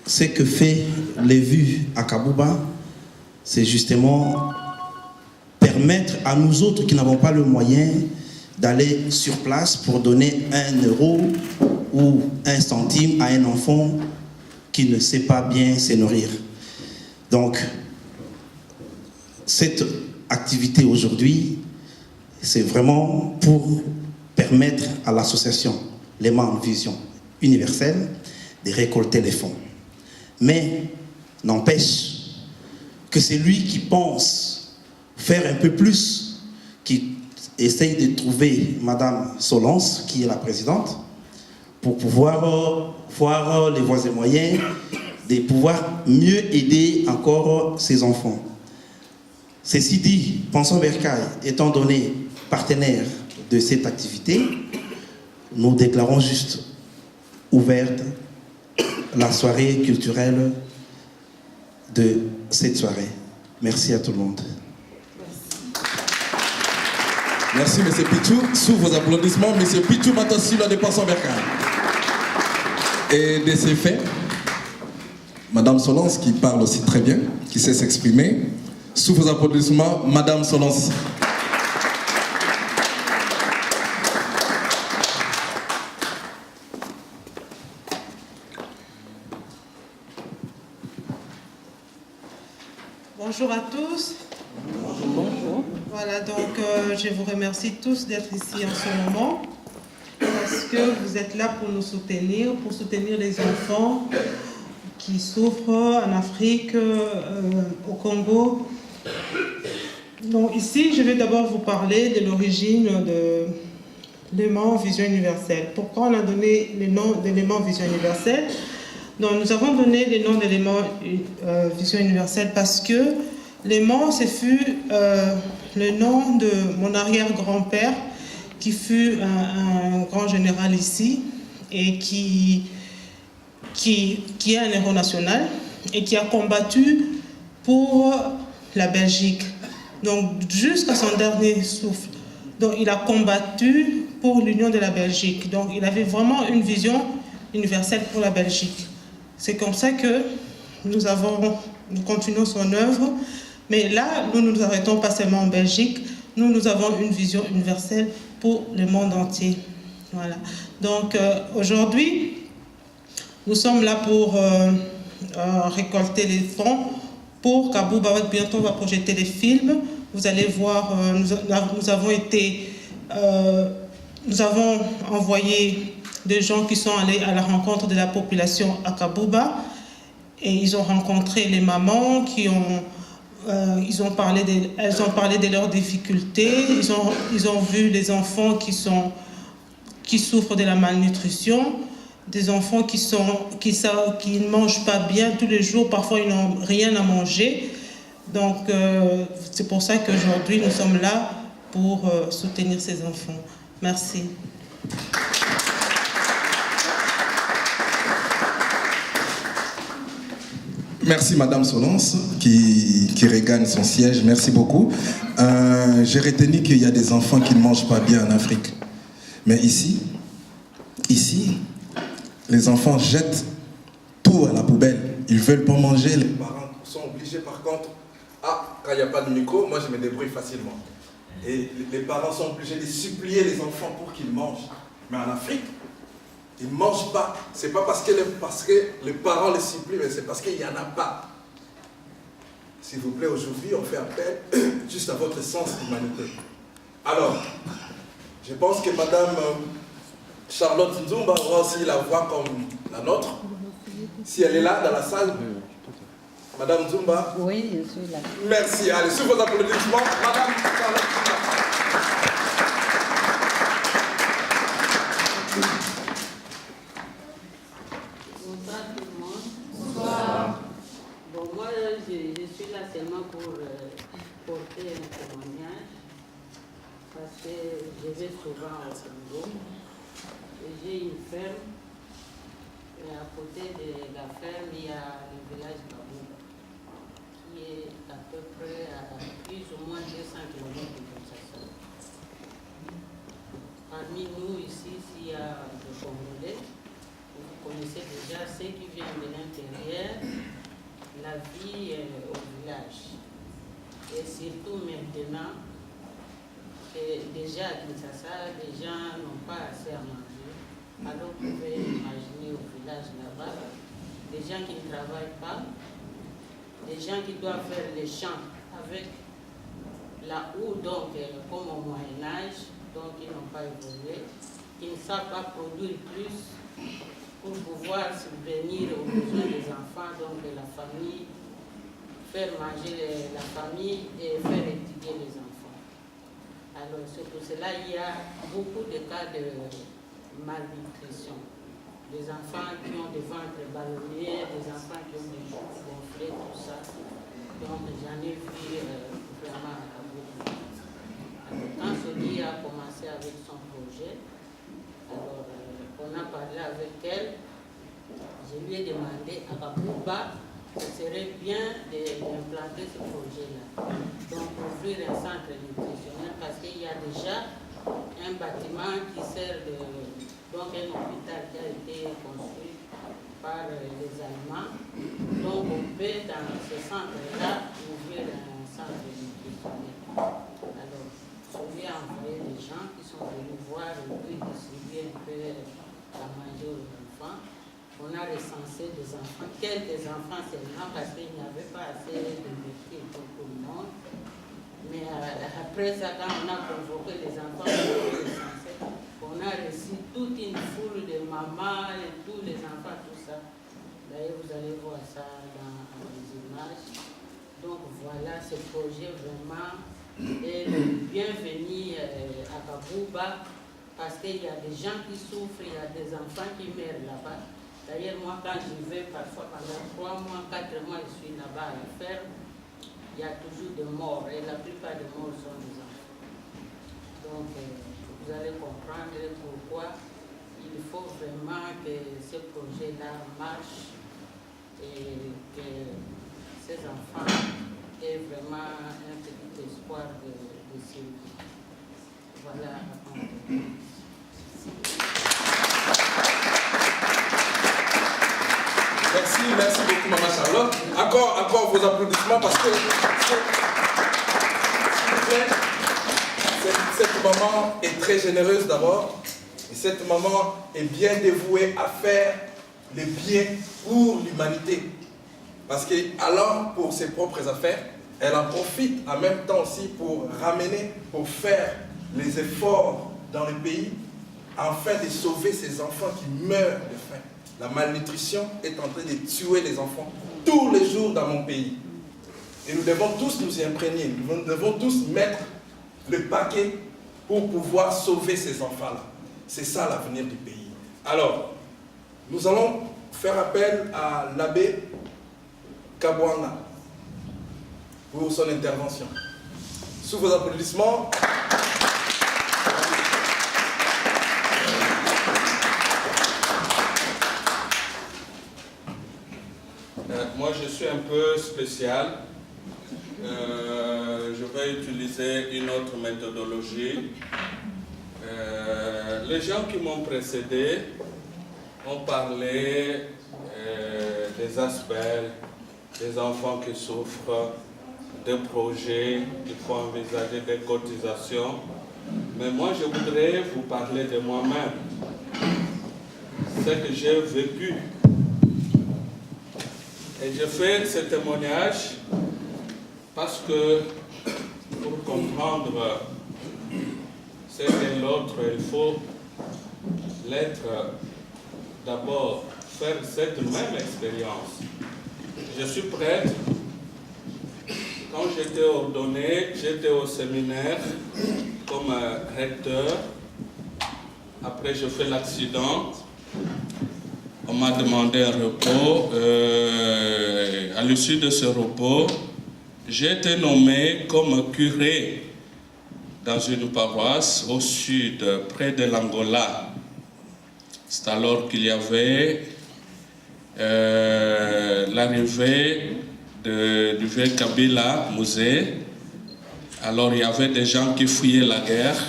ce que fait les vues à Kabouba, c'est justement permettre à nous autres qui n'avons pas le moyen d'aller sur place pour donner 1 euro ou 1 centime à un enfant qui ne sait pas bien se nourrir. Donc, cette activité aujourd'hui, c'est vraiment pour permettre à l'association Léman Vision Universelle de récolter les fonds. Mais n'empêche que c'est lui qui pense faire un peu plus, qui essaye de trouver Madame Solence, qui est la présidente, pour pouvoir voir les voies et moyens de pouvoir mieux aider encore ces enfants. Ceci dit, Pensons Bercail étant donné partenaire de cette activité, nous déclarons juste ouverte la soirée culturelle de cette soirée. Merci à tout le monde. Merci, M. Pichou. Sous vos applaudissements, M. Pichou Matasila de Pensons Bercail. Et de ces faits, Madame Solence, qui parle aussi très bien, qui sait s'exprimer. Sous vos applaudissements, Madame Solence. Bonjour à tous. Bonjour. Voilà, donc je vous remercie tous d'être ici en ce moment parce que vous êtes là pour nous soutenir, pour soutenir les enfants qui souffrent en Afrique, au Congo. Donc ici, je vais d'abord vous parler de l'origine de Léman Vision Universelle. Pourquoi on a donné le nom de Léman Vision Universelle? Donc, nous avons donné le nom de Léman Vision Universelle parce que Léman, ce fut le nom de mon arrière-grand-père qui fut un grand général ici et qui est un héros national et qui a combattu pour la Belgique. Donc, jusqu'à son dernier souffle. Donc, il a combattu pour l'union de la Belgique. Donc, il avait vraiment une vision universelle pour la Belgique. C'est comme ça que nous continuons son œuvre. Mais là, nous ne nous arrêtons pas seulement en Belgique. Nous avons une vision universelle pour le monde entier. Voilà. Donc, aujourd'hui, nous sommes là pour récolter les fonds pour Kabouba. Bientôt, on va projeter les films. Vous allez voir, nous avons envoyé des gens qui sont allés à la rencontre de la population à Kabouba et ils ont rencontré les mamans elles ont parlé de leurs difficultés, ils ont vu les enfants qui souffrent de la malnutrition, des enfants qui ne mangent pas bien tous les jours, parfois ils n'ont rien à manger. Donc c'est pour ça qu'aujourd'hui nous sommes là pour soutenir ces enfants. Merci. Merci Madame Solence qui regagne son siège. Merci beaucoup. J'ai retenu qu'il y a des enfants qui ne mangent pas bien en Afrique. Mais ici, les enfants jettent tout à la poubelle. Ils ne veulent pas manger. Les parents sont obligés par contre, quand il n'y a pas de micro, moi je me débrouille facilement. Et les parents sont obligés de supplier les enfants pour qu'ils mangent. Mais en Afrique, ils ne mangent pas. Ce n'est pas parce que les parents les supplient, mais c'est parce qu'il n'y en a pas. S'il vous plaît, aujourd'hui, on fait appel juste à votre sens d'humanité. Alors, je pense que Madame Charlotte Nzumba aura aussi la voix comme la nôtre. Si elle est là, dans la salle. Madame Nzumba. Oui, je suis là. Merci. Allez, sous vos applaudissements, Madame Charlotte Nzumba. Je suis là seulement pour porter un témoignage parce que je vais souvent au Congo. J'ai une ferme et à côté de la ferme il y a le village Kabouba qui est à peu près à plus ou moins 200 km de Kinshasa. Parmi nous ici, s'il y a des Congolais, vous connaissez déjà déjà ceux qui viennent de l'intérieur, la vie au village. Et surtout maintenant, déjà à Kinshasa, les gens n'ont pas assez à manger. Alors vous pouvez imaginer au village là-bas, des gens qui ne travaillent pas, des gens qui doivent faire les champs avec la houe, donc comme au Moyen-Âge, donc ils n'ont pas évolué, qui ne savent pas produire plus pour pouvoir subvenir aux besoins des enfants, donc de la famille, faire manger la famille et faire étudier les enfants. Alors c'est pour cela qu'il y a beaucoup de cas de malnutrition. Des enfants qui ont des ventres ballonnés, des enfants qui ont des joues gonflées, tout ça. Donc j'en ai vu vraiment beaucoup. Alors quand Sodi a commencé avec son projet, alors on a parlé avec elle, je lui ai demandé à Kabouba, ce serait bien d'implanter ce projet-là. Donc ouvrir un centre nutritionnel parce qu'il y a déjà un bâtiment qui sert de... donc un hôpital qui a été construit par les Allemands. Donc on peut dans ce centre-là ouvrir un centre nutritionnel. Alors, on lui a envoyé des gens qui sont venus voir et puis distribuer un peu à manger aux enfants. On a recensé des enfants, quelques enfants seulement parce qu'il n'y avait pas assez de métiers pour tout le monde. Mais après ça, quand on a convoqué les enfants, on a reçu toute une foule de mamans et tous les enfants, tout ça. D'ailleurs, vous allez voir ça dans les images. Donc voilà, ce projet vraiment est le bienvenu à Kabouba parce qu'il y a des gens qui souffrent, il y a des enfants qui meurent là-bas. D'ailleurs, moi, quand j'y vais, parfois pendant 3 mois, 4 mois, je suis là-bas à la ferme, il y a toujours des morts et la plupart des morts sont des enfants. Donc, vous allez comprendre pourquoi il faut vraiment que ce projet-là marche et que ces enfants aient vraiment un petit espoir de survie. Voilà. Merci beaucoup Maman Charlotte. Encore vos applaudissements parce que cette maman est très généreuse d'abord. Et cette maman est bien dévouée à faire le bien pour l'humanité. Parce qu'allant pour ses propres affaires, elle en profite en même temps aussi pour ramener, pour faire les efforts dans le pays afin de sauver ces enfants qui meurent de faim. La malnutrition est en train de tuer les enfants tous les jours dans mon pays. Et nous devons tous nous y imprégner. Nous devons tous mettre le paquet pour pouvoir sauver ces enfants-là. C'est ça l'avenir du pays. Alors, nous allons faire appel à l'abbé Kabouanga pour son intervention. Sous vos applaudissements. Moi, je suis un peu spécial. Je vais utiliser une autre méthodologie. Les gens qui m'ont précédé ont parlé des aspects, des enfants qui souffrent, des projets, il faut envisager des cotisations. Mais moi, je voudrais vous parler de moi-même, ce que j'ai vécu. Et je fais ce témoignage parce que pour comprendre ce qu'est l'autre, il faut l'être d'abord, faire cette même expérience. Je suis prêtre. Quand j'étais ordonné, j'étais au séminaire comme recteur. Après, je fais l'accident. On m'a demandé un repos. À l'issue de ce repos, j'ai été nommé comme curé dans une paroisse au sud, près de l'Angola. C'est alors qu'il y avait l'arrivée du vieux Kabila Mouzé. Alors il y avait des gens qui fuyaient la guerre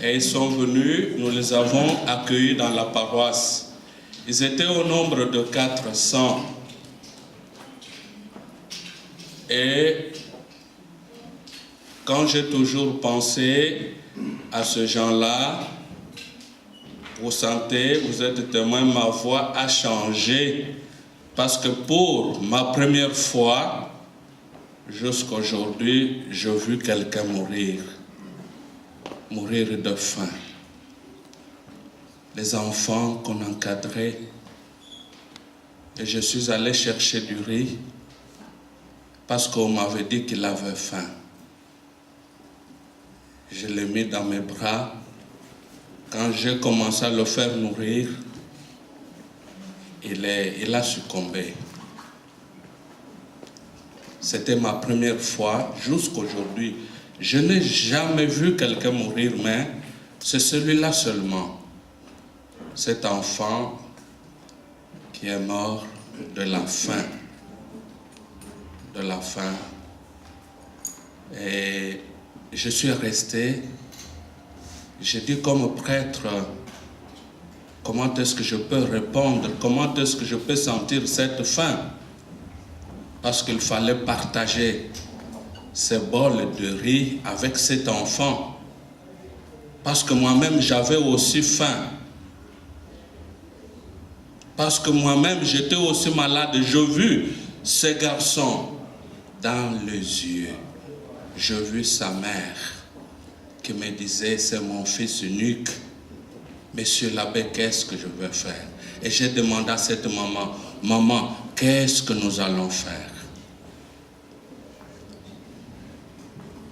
et ils sont venus, nous les avons accueillis dans la paroisse. Ils étaient au nombre de 400. Et quand j'ai toujours pensé à ce gens-là, vous sentez, vous êtes témoin, ma voix a changé. Parce que pour ma première fois, jusqu'à aujourd'hui, j'ai vu quelqu'un mourir de faim. Les enfants qu'on encadrait, et je suis allé chercher du riz parce qu'on m'avait dit qu'il avait faim. Je l'ai mis dans mes bras. Quand j'ai commencé à le faire nourrir, il a succombé. C'était ma première fois jusqu'aujourd'hui. Je n'ai jamais vu quelqu'un mourir, mais c'est celui-là seulement. Cet enfant qui est mort de la faim. De la faim. Et je suis resté, j'ai dit comme prêtre, comment est-ce que je peux répondre? Comment est-ce que je peux sentir cette faim? Parce qu'il fallait partager ces bols de riz avec cet enfant. Parce que moi-même, j'avais aussi faim. Parce que moi-même, j'étais aussi malade. J'ai vu ce garçon dans les yeux. J'ai vu sa mère qui me disait, c'est mon fils unique. Monsieur l'abbé, qu'est-ce que je vais faire? Et j'ai demandé à cette maman, maman, qu'est-ce que nous allons faire?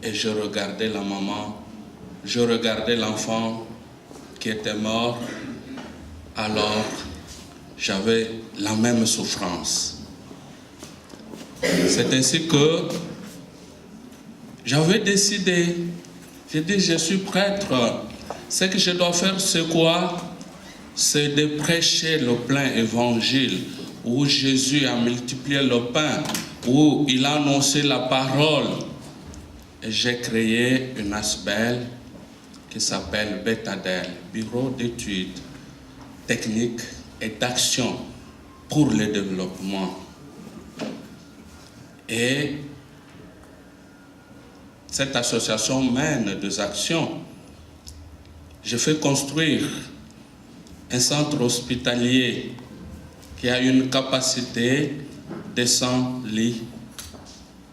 Et je regardais la maman, je regardais l'enfant qui était mort, alors j'avais la même souffrance. C'est ainsi que j'avais décidé, j'ai dit, je suis prêtre. Ce que je dois faire, c'est quoi? C'est de prêcher le plein évangile, où Jésus a multiplié le pain, où il a annoncé la parole. Et j'ai créé une ASBEL qui s'appelle BETADEL, Bureau d'études techniques et d'action pour le développement. Et cette association mène des actions. Je fais construire un centre hospitalier qui a une capacité de 100 lits.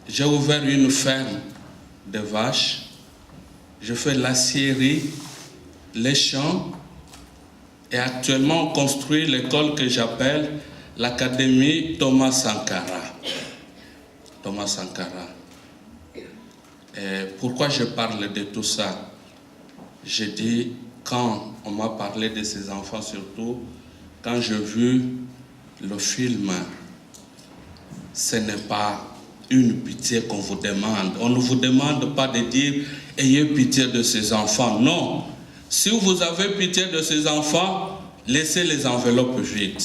J'ai ouvert une ferme de vaches. Je fais l'acierie, les champs. Et actuellement, on construit l'école que j'appelle l'Académie Thomas Sankara. Thomas Sankara. Et pourquoi je parle de tout ça? J'ai dit, quand on m'a parlé de ces enfants, surtout, quand j'ai vu le film, ce n'est pas une pitié qu'on vous demande. On ne vous demande pas de dire, ayez pitié de ces enfants. Non. Si vous avez pitié de ces enfants, laissez les enveloppes vides.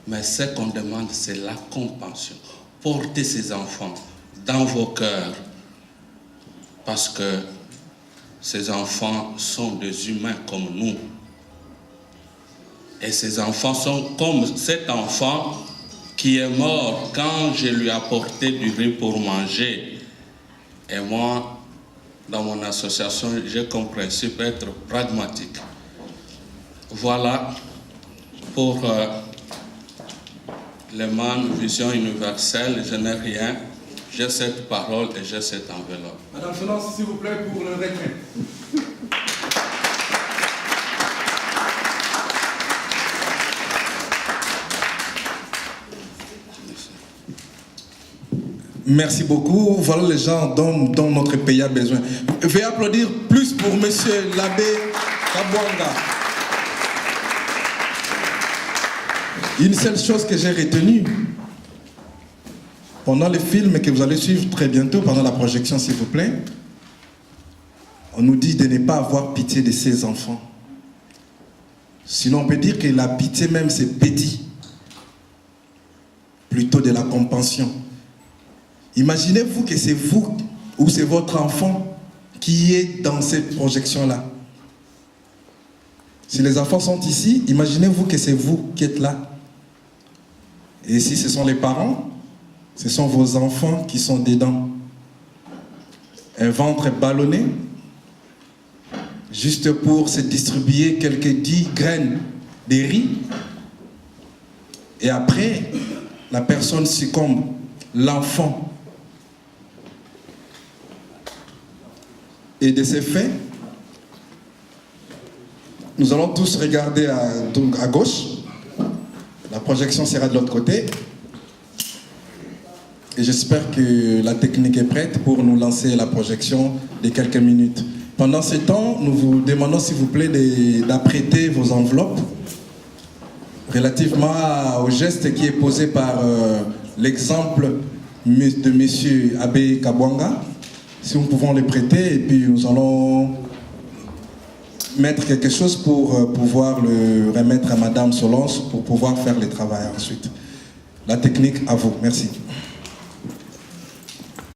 Mais ce qu'on demande, c'est la compassion. Portez ces enfants dans vos cœurs. Parce que ces enfants sont des humains comme nous. Et ces enfants sont comme cet enfant qui est mort quand je lui ai apporté du riz pour manger. Et moi, dans mon association, j'ai comme principe être pragmatique. Voilà pour les Man Vision Universelle. Je n'ai rien. J'ai cette parole et j'ai cette enveloppe. Madame Solence, s'il vous plaît, pour le retrait. Merci beaucoup. Voilà les gens dont notre pays a besoin. Veuillez applaudir plus pour monsieur l'abbé Kabwanga. Une seule chose que j'ai retenue, pendant le film que vous allez suivre très bientôt, pendant la projection s'il vous plaît, on nous dit de ne pas avoir pitié de ces enfants. Sinon on peut dire que la pitié même c'est petit. Plutôt de la compassion. Imaginez-vous que c'est vous ou c'est votre enfant qui est dans cette projection-là. Si les enfants sont ici, imaginez-vous que c'est vous qui êtes là. Et si ce sont les parents, ce sont vos enfants qui sont dedans. Un ventre ballonné, juste pour se distribuer quelques 10 graines de riz. Et après, la personne succombe, l'enfant. Et de ces faits, nous allons tous regarder à gauche. La projection sera de l'autre côté. Et j'espère que la technique est prête pour nous lancer la projection de quelques minutes. Pendant ce temps, nous vous demandons s'il vous plaît d'apprêter vos enveloppes relativement au geste qui est posé par l'exemple de M. Abbé Kabwanga. Si nous pouvons les prêter, et puis nous allons mettre quelque chose pour pouvoir le remettre à Madame Solange pour pouvoir faire le travail ensuite. La technique à vous. Merci.